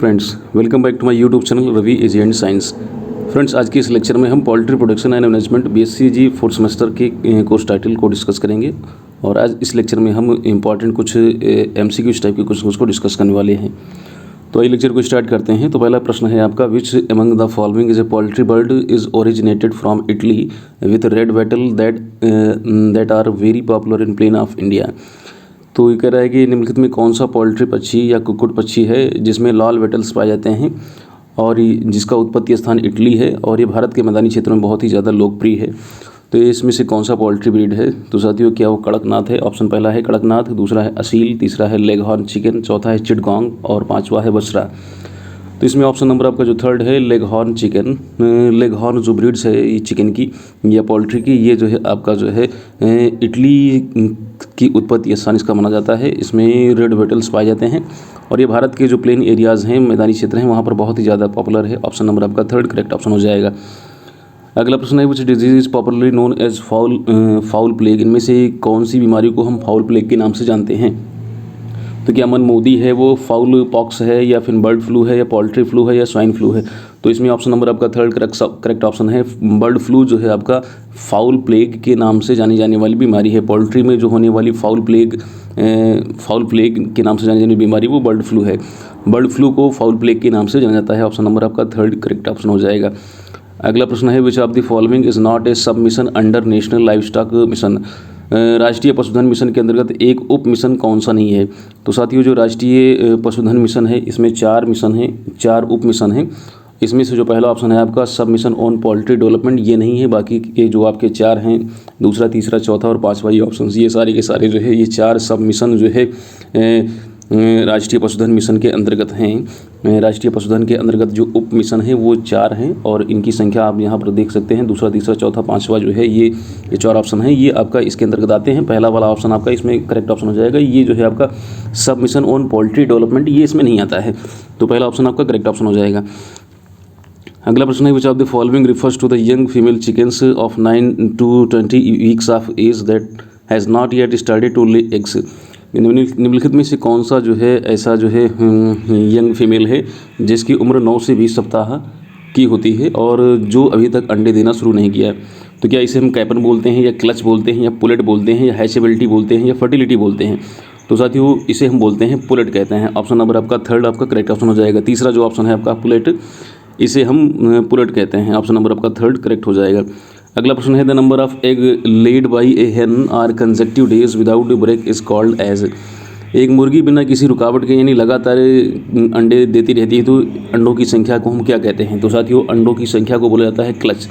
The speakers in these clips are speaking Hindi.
Friends, welcome back to my YouTube channel Ravi easy and science. Friends, आज के इस लेक्चर में हम poultry production and management BSc fourth semester के कोर्स टाइटल को डिस्कस करेंगे। और आज इस लेक्चर में हम इंपॉर्टेंट कुछ MCQ टाइप के क्वेश्चन को डिस्कस करने वाले हैं। तो आइए लेक्चर को स्टार्ट करते हैं। तो पहला प्रश्न है आपका, which among the following is a poultry bird is originated from Italy with red wattle that are very popular in plain of India. तो ये कह रहा है कि निम्नलिखित में कौन सा पोल्ट्री पक्षी या कुक्कुट पक्षी है जिसमें लाल वेटल्स पाए जाते हैं और जिसका उत्पत्ति स्थान इटली है और ये भारत के मैदानी क्षेत्रों में बहुत ही ज़्यादा लोकप्रिय है। तो ये इसमें से कौन सा पोल्ट्री ब्रीड है? तो साथियों, क्या वो कड़कनाथ है? ऑप्शन पहला है कड़कनाथ, दूसरा है असील, तीसरा है लेगहॉर्न चिकन, चौथा है चिटगोंग और पांचवा है बसरा। तो इसमें ऑप्शन नंबर आपका जो थर्ड है लेगहॉर्न चिकन। लेगहॉर्न जो ब्रीड्स है ये चिकन की या पोल्ट्री की, ये जो है आपका जो है इटली की उत्पत्ति स्थान इसका माना जाता है। इसमें रेड वेटल्स पाए जाते हैं और ये भारत के जो प्लेन एरियाज़ हैं, मैदानी क्षेत्र हैं, वहाँ पर बहुत ही ज़्यादा पॉपुलर है। ऑप्शन नंबर आपका थर्ड करेक्ट ऑप्शन हो जाएगा। अगला प्रश्न है, which disease is popularly known as fowl plague. इनमें से कौन सी बीमारी को हम फाउल प्लेग के नाम से जानते हैं? तो क्या मनमोदी है, वो फाउल पॉक्स है, या फिर बर्ड फ्लू है, या पोल्ट्री फ्लू है, या स्वाइन फ्लू है? तो इसमें ऑप्शन नंबर आपका थर्ड करेक्ट ऑप्शन है। बर्ड फ्लू जो है आपका फाउल प्लेग के नाम से जानी जाने वाली बीमारी है। पोल्ट्री में जो होने वाली फाउल प्लेग के नाम से जानी जाने वाली बीमारी वो बर्ड फ्लू है। बर्ड फ्लू को फाउल प्लेग के नाम से जाना जाता है। ऑप्शन नंबर आपका थर्ड करेक्ट ऑप्शन हो जाएगा। अगला प्रश्न है, which of the following is not a sub mission under national livestock mission. राष्ट्रीय पशुधन मिशन के अंतर्गत एक उप मिशन कौन सा नहीं है? तो साथियों, जो राष्ट्रीय पशुधन मिशन है इसमें 4 मिशन हैं, 4 उप मिशन हैं। इसमें से जो पहला ऑप्शन है आपका सब मिशन ऑन पोल्ट्री डेवलपमेंट, ये नहीं है। बाकी के जो आपके 4 हैं, दूसरा, तीसरा, चौथा और पांचवा, ये ऑप्शन, ये सारे के सारे जो है ये 4 सब मिशन जो है राष्ट्रीय पशुधन मिशन के अंतर्गत हैं। राष्ट्रीय पशुधन के अंतर्गत जो उप मिशन हैं वो 4 हैं और इनकी संख्या आप यहाँ पर देख सकते हैं। दूसरा, तीसरा, चौथा, पांचवा जो है ये 4 ऑप्शन हैं, ये आपका इसके अंतर्गत आते हैं। पहला वाला ऑप्शन आपका इसमें करेक्ट ऑप्शन हो जाएगा। ये जो है आपका सब मिशन ऑन पोल्ट्री डेवलपमेंट, ये इसमें नहीं आता है। तो पहला ऑप्शन आपका करेक्ट ऑप्शन हो जाएगा। अगला प्रश्न है, which of the following refers to the young female chickens of 9 to 20 weeks of age that has not yet started to lay eggs. निम्नलिखित में से कौन सा जो है ऐसा जो है यंग फीमेल है जिसकी उम्र 9 से 20 सप्ताह की होती है और जो अभी तक अंडे देना शुरू नहीं किया है? तो क्या इसे हम कैपन बोलते हैं, या क्लच बोलते हैं, या पुलेट बोलते हैं, या हैचेबिलिटी बोलते हैं, या फर्टिलिटी बोलते हैं? तो साथियों, इसे हम बोलते हैं पुलेट कहते हैं। ऑप्शन नंबर आपका थर्ड आपका करेक्ट ऑप्शन हो जाएगा। तीसरा जो ऑप्शन है आपका पुलेट, इसे हम पुलेट कहते हैं। ऑप्शन नंबर आपका थर्ड करेक्ट हो जाएगा। अगला प्रश्न है, the number of egg laid by a hen are consecutive days without break is called as. एक मुर्गी बिना किसी रुकावट के यानी लगातार अंडे देती रहती है तो अंडों की संख्या को हम क्या कहते हैं? तो साथियों, अंडों की संख्या को बोला जाता है क्लच।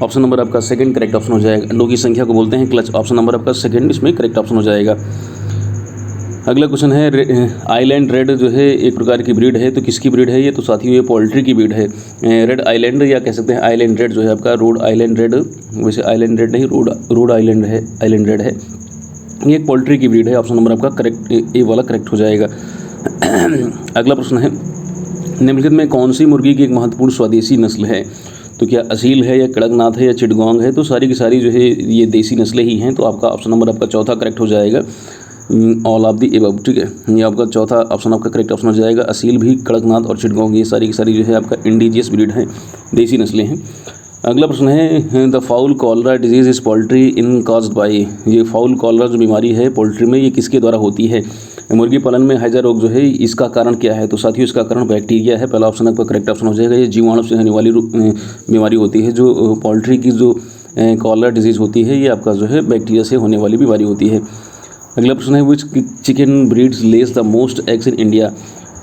ऑप्शन नंबर आपका सेकंड करेक्ट ऑप्शन हो जाएगा। अंडों की संख्या को बोलते हैं क्लच। ऑप्शन नंबर आपका सेकंड इसमें करेक्ट ऑप्शन हो जाएगा। अगला क्वेश्चन है, आइलैंड रेड जो है एक प्रकार की ब्रीड है, तो किसकी ब्रीड है ये? तो साथियों, ये पोल्ट्री की ब्रीड है। रेड आइलैंड या कह सकते हैं आइलैंड रेड जो है आपका रोड आइलैंड रेड, वैसे आइलैंड रेड नहीं, रोड आइलैंड है, आइलैंड रेड है। ये एक पोल्ट्री की ब्रीड है। ऑप्शन नंबर आपका करेक्ट, ए वाला करेक्ट हो जाएगा। अगला प्रश्न है, निम्नलिखित में कौन सी मुर्गी की एक महत्वपूर्ण स्वदेशी नस्ल है? तो क्या असील है, या कड़कनाथ है, या चिटगोंग है? तो सारी की सारी जो है ये देसी नस्लें ही हैं। तो आपका ऑप्शन नंबर आपका चौथा करेक्ट हो जाएगा, ऑल ऑफ द एबव। ठीक है, ये आपका चौथा ऑप्शन आपका करेक्ट ऑप्शन हो जाएगा। असील भी, कड़कनाथ और चिटगोंग, ये सारी की सारी जो है आपका इंडिजियस ब्रीड हैं, देसी नस्लें हैं। अगला प्रश्न है, the foul cholera disease is poultry in caused by. ये फाउल कॉलरा जो बीमारी है पोल्ट्री में, ये किसके द्वारा होती है? मुर्गी पालन में हैजा रोग जो है इसका कारण क्या है? तो साथियों, इसका कारण बैक्टीरिया है। पहला ऑप्शन आपका करेक्ट ऑप्शन हो जाएगा। ये जीवाणु से होने वाली बीमारी होती है। जो पोल्ट्री की जो कॉलरा डिजीज़ होती है ये आपका जो है बैक्टीरिया से होने वाली बीमारी होती है। अगला प्रश्न है, which chicken breeds lays the most eggs in India.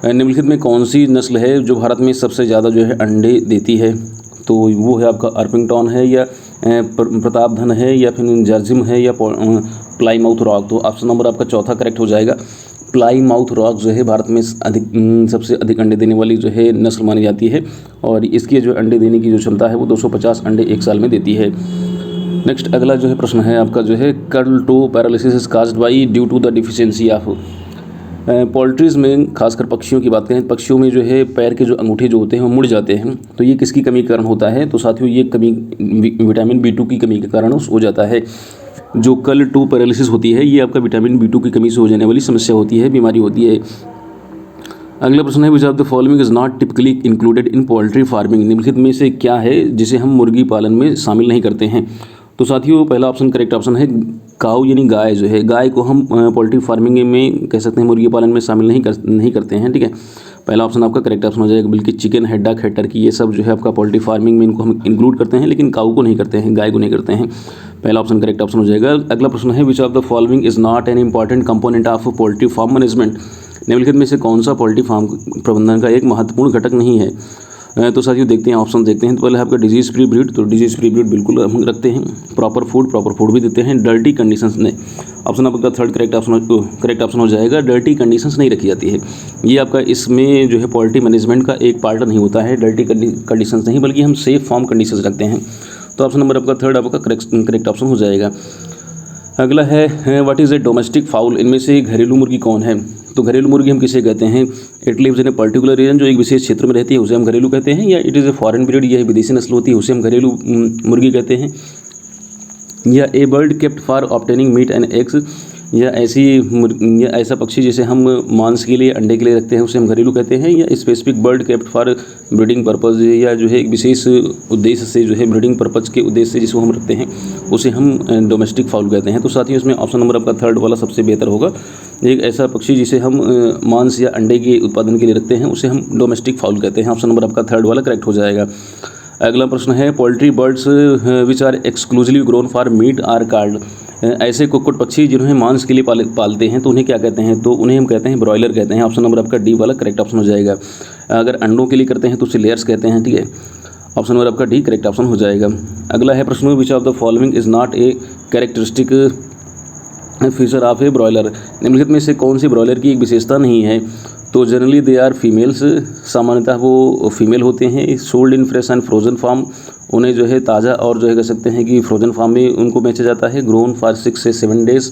निम्नलिखित में कौन सी नस्ल है जो भारत में सबसे ज़्यादा जो है अंडे देती है? तो वो है आपका अर्पिंगटन है, या प्रतापधन है, या फिर जर्जिम है, या प्लाईमाउथ रॉक। तो ऑप्शन नंबर आपका चौथा करेक्ट हो जाएगा। प्लाईमाउथ रॉक जो है भारत में सबसे अधिक अंडे देने वाली जो है नस्ल मानी जाती है और इसकी जो अंडे देने की जो क्षमता है वो 250 अंडे एक साल में देती है। नेक्स्ट अगला जो है प्रश्न है आपका जो है, curl toe paralysis is caused by due to the deficiency of. Poultries में खासकर पक्षियों की बात करें, पक्षियों में जो है पैर के जो अंगूठे जो होते हैं वो मुड़ जाते हैं, तो ये किसकी कमी के कारण होता है? तो साथियों, ये कमी विटामिन B2 की कमी के कारण हो जाता है। जो कर्ल टो पैरालिसिस होती है ये आपका विटामिन B2 की कमी से हो जाने वाली समस्या होती है, बीमारी होती है। अगला प्रश्न है which of the following is not typically included in poultry farming, निम्नलिखित में से क्या है जिसे हम मुर्गी पालन में शामिल नहीं करते हैं। तो साथियों पहला ऑप्शन करेक्ट ऑप्शन है काऊ यानी गाय जो है, गाय को हम पोल्ट्री फार्मिंग में कह सकते हैं मुर्गी पालन में शामिल नहीं करते हैं, ठीक है। पहला ऑप्शन आपका करेक्ट ऑप्शन हो जाएगा। बल्कि chicken, head duck, head Turkey ये सब जो है आपका पोल्ट्री फार्मिंग में इनको हम इंक्लूड करते हैं, लेकिन काऊ को नहीं करते हैं, गाय को नहीं करते हैं। पहला ऑप्शन करेक्ट ऑप्शन हो जाएगा। अगला प्रश्न है which of the following is not an important component of poultry farm management, निम्नलिखित में से कौन सा पोल्ट्री फार्म प्रबंधन का एक महत्वपूर्ण घटक नहीं है। तो साथियों देखते हैं, ऑप्शन देखते हैं। तो पहले आपका डिजीज़ फ्री ब्रीड, तो डिजीज़ फ्री ब्रीड बिल्कुल हम रखते हैं। प्रॉपर फूड भी देते हैं। डर्टी कंडीशंस ने, ऑप्शन आपका थर्ड करेक्ट ऑप्शन हो जाएगा। डर्टी कंडीशंस नहीं रखी जाती है, ये आपका इसमें जो है पोल्ट्री मैनेजमेंट का एक पार्ट नहीं होता है। डर्टी कंडीशंस नहीं, बल्कि हम सेफ फार्म कंडीशंस रखते हैं। तो ऑप्शन नंबर आपका थर्ड आपका करेक्ट ऑप्शन हो जाएगा। अगला है what is a domestic foul, इनमें से घरेलू मुर्गी कौन है। तो घरेलू मुर्गी हम किसे कहते हैं। It lives in a particular region, जो एक विशेष क्षेत्र में रहती है उसे हम घरेलू कहते हैं। या it is a foreign breed, यह विदेशी नस्ल होती है उसे हम घरेलू मुर्गी कहते हैं। या a bird kept for obtaining meat and eggs, या ऐसा पक्षी जिसे हम मांस के लिए, अंडे के लिए रखते हैं उसे हम घरेलू कहते हैं। या specific bird kept for breeding purpose, या जो है एक विशेष उद्देश्य से जो है ब्रीडिंग पर्पज़ के उद्देश्य से जिसको हम रखते हैं उसे हम डोमेस्टिक फाउल कहते हैं। तो साथियों इसमें ऑप्शन नंबर आपका थर्ड वाला सबसे बेहतर होगा। एक ऐसा पक्षी जिसे हम मांस या अंडे के उत्पादन के लिए रखते हैं उसे हम डोमेस्टिक फाउल कहते हैं। ऑप्शन नंबर आपका थर्ड वाला करेक्ट हो जाएगा। अगला प्रश्न है poultry birds which are exclusively grown for meat are called, ऐसे कुक्कुट पक्षी जिन्हें मांस के लिए पालते हैं तो उन्हें क्या कहते हैं। तो उन्हें हम कहते हैं ब्रॉयलर कहते हैं। ऑप्शन नंबर आपका डी वाला करेक्ट ऑप्शन हो जाएगा। अगर अंडों के लिए करते हैं तो उसे लेयर्स कहते हैं, ठीक है। ऑप्शन नंबर आपका डी करेक्ट ऑप्शन हो जाएगा। अगला है प्रश्न विच of the following is not a characteristic feature of A broiler, निम्नलिखित में से कौन सी ब्रॉयलर की एक विशेषता नहीं है। तो जनरली दे आर फीमेल्स, सामान्यतः वो फीमेल होते हैं। Sold in fresh and frozen form, उन्हें जो है ताज़ा और जो है कह सकते हैं कि फ्रोजन फार्म में उनको बेचा जाता है। ग्रोन फॉर 6 से 7 डेज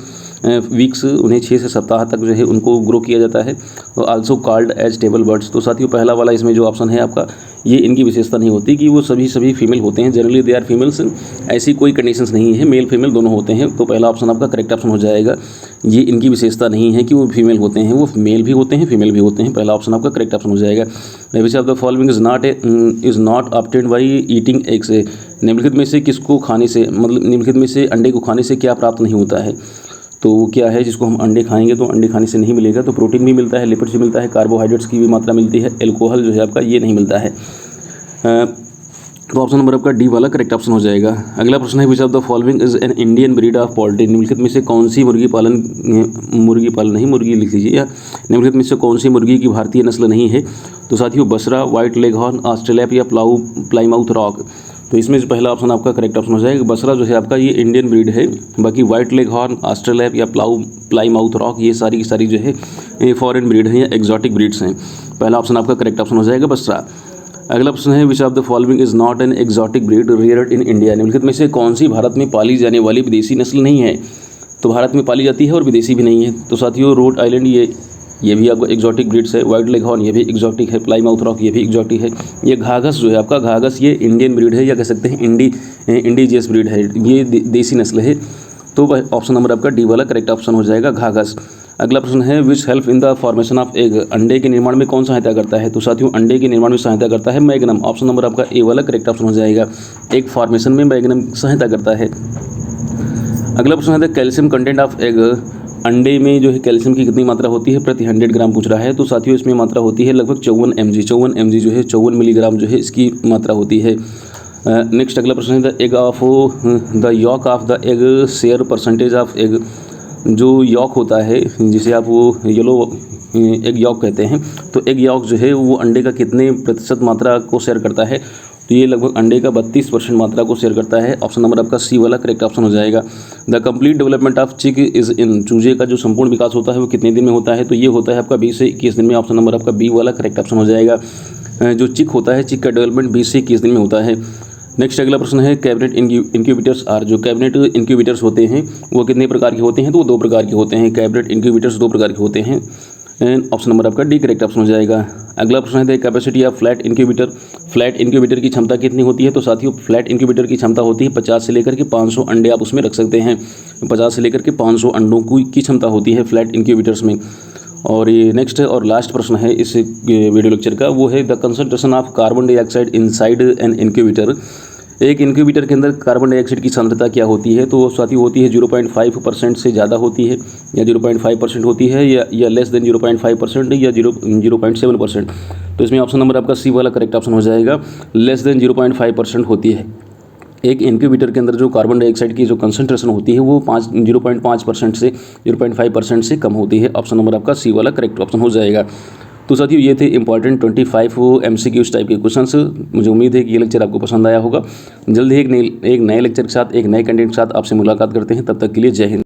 वीक्स, उन्हें 6 से सप्ताह तक जो है उनको ग्रो किया जाता है। तो also called as table birds. तो साथियों पहला वाला इसमें जो ऑप्शन है आपका, ये इनकी विशेषता नहीं होती कि वो सभी फीमेल होते हैं। जनरली दे आर फीमेल्स, ऐसी कोई कंडीशंस नहीं है, मेल फीमेल दोनों होते हैं। तो पहला ऑप्शन आपका करेक्ट ऑप्शन हो जाएगा। ये इनकी विशेषता नहीं है कि वो फीमेल होते हैं, वो मेल भी होते हैं फीमेल भी होते हैं। पहला ऑप्शन आपका करेक्ट ऑप्शन हो जाएगा। विच of the following is not obtained by eating eggs, निम्नलिखित में से किसको खाने से, मतलब निम्नलिखित में से अंडे को खाने से क्या प्राप्त नहीं होता है। तो वो क्या है जिसको हम अंडे खाएंगे तो अंडे खाने से नहीं मिलेगा। तो प्रोटीन भी मिलता है, लिपिड्स भी मिलता है, कार्बोहाइड्रेट्स की भी मात्रा मिलती है, एल्कोहल जो है आपका ये नहीं मिलता है। तो ऑप्शन नंबर आपका डी वाला करेक्ट ऑप्शन हो जाएगा। अगला प्रश्न है which of the following is an Indian breed of poultry, निम्नलिखित में से कौन सी मुर्गी लिख लीजिए। या निम्नलिखित में से कौन सी मुर्गी की भारतीय नस्ल नहीं है। तो साथियों Basra, white leghorn, Australia या प्लाईमाउथ रॉक। तो इसमें से पहला ऑप्शन आपका करेक्ट ऑप्शन हो जाएगा। बसरा जो है आपका ये इंडियन ब्रीड है, बाकी व्हाइट लेग हॉर्न, ऑस्ट्रेलिया या प्लाईमाउथ रॉक ये सारी की सारी जो है फॉरेन ब्रीड है या एक्जॉटिक ब्रीड्स हैं। पहला ऑप्शन आपका करेक्ट ऑप्शन हो जाएगा बसरा। अगला प्रश्न है which of the following is not N exotic breed reared in India, निम्नलिखित में से कौन सी भारत में पाली जाने वाली विदेशी नस्ल नहीं है। तो भारत में पाली जाती है और विदेशी भी नहीं है। तो साथियों रोड आइलैंड ये भी आपका एक्जॉटिक ब्रीड्स है। व्हाइट लेग हॉर्न ये भी एक्जॉटिक है। प्लाईमाउथ रॉक ये भी एक्जॉटिक है। ये घाघस जो है आपका, घाघस ये इंडियन ब्रीड है या कह सकते हैं इंडिजियस ब्रीड है, ये देसी नस्ल है। तो ऑप्शन नंबर आपका डी वाला करेक्ट ऑप्शन हो जाएगा घाघस। अगला प्रश्न है which help in the formation of egg, अंडे के निर्माण में कौन सहायता करता है। तो साथियों अंडे के निर्माण में सहायता करता है मैग्नम। ऑप्शन नंबर आपका ए वाला करेक्ट ऑप्शन हो जाएगा। एग फॉर्मेशन में मैग्नम सहायता करता है। अगला प्रश्न है the calcium content of egg, अंडे में जो है कैल्शियम की कितनी मात्रा होती है प्रति 100 ग्राम पूछ रहा है। तो साथियों इसमें मात्रा होती है लगभग 54 mg जो है 54 मिलीग्राम जो है इसकी मात्रा होती है। नेक्स्ट अगला प्रश्न है the yolk of the egg share percentage of egg, जो यॉक होता है जिसे आप वो येलो एग यॉक कहते हैं। तो एग यॉक जो है वो अंडे का कितने प्रतिशत मात्रा को शेयर करता है। तो ये लगभग अंडे का 32% मात्रा को शेयर करता है। ऑप्शन नंबर आपका सी वाला करेक्ट ऑप्शन हो जाएगा। द कंप्लीट डेवलपमेंट ऑफ चिक इज इन, चूजे का जो संपूर्ण विकास होता है वो कितने दिन में होता है। तो ये होता है आपका 20 से 21 दिन में। ऑप्शन नंबर आपका बी वाला करेक्ट ऑप्शन हो जाएगा। जो चिक होता है, चिक का डेवलपमेंट 20 से 21 दिन में होता है। नेक्स्ट अगला प्रश्न है कैबिनेट इंक्यूबेटर्स आर, जो कैबिनेट इंक्यूबेटर्स होते हैं वो कितने प्रकार के होते हैं। तो वो 2 प्रकार के होते हैं। कैबिनेट इंक्यूबेटर्स 2 प्रकार के होते हैं। ऑप्शन नंबर आपका डी करेक्ट ऑप्शन हो जाएगा। अगला प्रश्न है capacity of flat incubator, flat incubator की क्षमता कितनी होती है। तो साथियों फ्लैट इंक्यूबेटर की क्षमता होती है 50 से लेकर के 500 अंडे आप उसमें रख सकते हैं। 50 से लेकर के 500 अंडों की क्षमता होती है फ्लैट इंक्यूबेटर्स में। और ये नेक्स्ट है और लास्ट प्रश्न है इस वीडियो लेक्चर का, वो है the concentration of carbon dioxide inside N incubator. एक इनक्यूबेटर के अंदर कार्बन डाइऑक्साइड की सांद्रता क्या होती है? तो वो साथी होती है 0.5% से ज़्यादा होती है, या 0.5% होती है, या लेस देन 0.5%, या 0.7%। तो इसमें ऑप्शन नंबर आपका सी वाला करेक्ट ऑप्शन हो जाएगा, लेस देन 0.5% होती है। एक इनक्यूबेटर के अंदर जो कार्बन डाइऑक्साइड की जो कंसंट्रेशन होती है वो 0.5% से 0.5% से कम होती है। ऑप्शन नंबर आपका सी वाला करेक्ट ऑप्शन हो जाएगा। तो साथियों ये थे इंपॉर्टेंट 25 MCQs टाइप के क्वेश्चंस। मुझे उम्मीद है कि ये लेक्चर आपको पसंद आया होगा। जल्द ही एक नए लेक्चर के साथ, एक नए कंटेंट के साथ आपसे मुलाकात करते हैं। तब तक के लिए जय हिंद।